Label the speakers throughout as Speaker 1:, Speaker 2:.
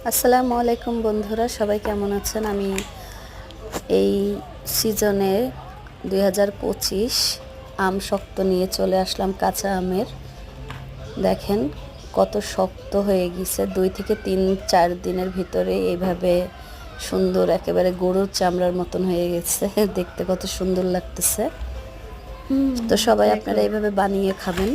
Speaker 1: আসসালামু আলাইকুম বন্ধুরা, সবাই কেমন আছেন? আমি এই সিজনে 2025 আম শক্ত নিয়ে চলে আসলাম। কাঁচা আমের দেখেন কত শক্ত হয়ে গেছে। 2 থেকে 3-4 দিনের ভিতরে এইভাবে সুন্দর একেবারে গরুর চামড়ার মতন হয়ে গেছে। দেখতে কত সুন্দর লাগতেছে। তো সবাই আপনারা এইভাবে বানিয়ে খাবেন।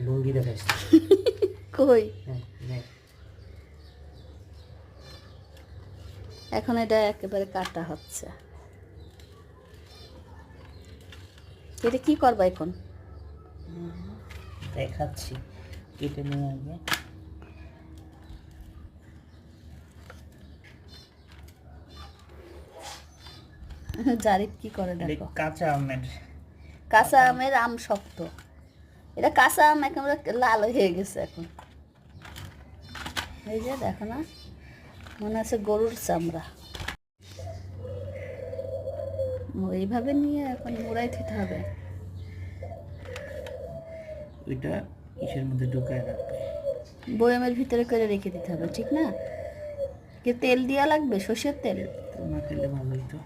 Speaker 2: লুঙ্গি দেখাইছ
Speaker 1: কই এখন এটা একেবারে কাটা হচ্ছে। এটা কি করবা এখন?
Speaker 2: দেখাচ্ছি, কেটে নিয়ে আগে।
Speaker 1: জারিফ কি করে দেখো।
Speaker 2: কাঁচা
Speaker 1: আমের আম শক্ত। এটা কাঁচা আম একেবারে লাল হয়ে গেছে এখন। এই যে দেখো না, মনে আছে গরুর চামড়া। এইভাবে নিয়ে এখন মুড়াই দিতে হবে।
Speaker 2: ওইটা কিসের মধ্যে ঢুকায় রাখবে?
Speaker 1: বয়ামের ভিতরে করে রেখে দিতে হবে, ঠিক না? কি তেল দেওয়া লাগবে? সর্ষের তেল
Speaker 2: না খেলে ভালোই তো।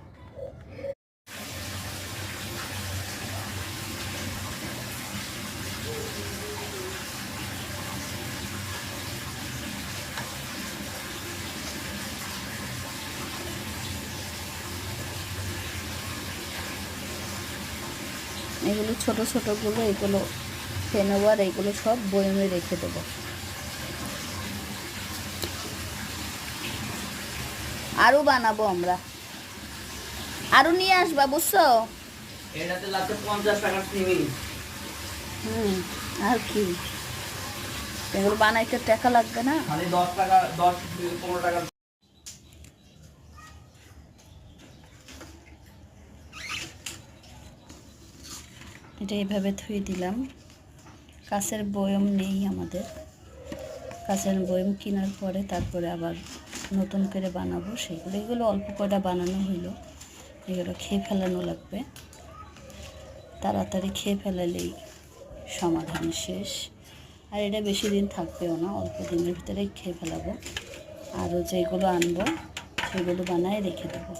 Speaker 1: এগুলো ছোট ছোটগুলো, এগুলো খেয়ে নেবো, আর এইগুলো সব বয়ামে রেখে দেবো। আরও বানাবো আমরা, আরও নিয়ে আসবা, বুঝছো?
Speaker 2: এটাতে লাগছে 50 টাকা চিনি।
Speaker 1: আর কি, এগুলো বানাইতে টাকা লাগবে না?
Speaker 2: খালি 10 টাকা, 10-15 টাকা।
Speaker 1: এটা এইভাবে ধুয়ে দিলাম। কাঁচের বয়ম নেই আমাদের, কাঁচের বয়ম কেনার পরে তারপরে আবার নতুন করে বানাবো সেগুলো। এগুলো অল্প কয়টা বানানো হইলো, এগুলো খেয়ে ফেলানো লাগবে। তাড়াতাড়ি খেয়ে ফেলালেই সমাধান শেষ। আর এটা বেশি দিন থাকবেও না, অল্প দিনের ভিতরেই খেয়ে ফেলাবো। আরও যেগুলো আনবো সেগুলো বানায় রেখে দেবো।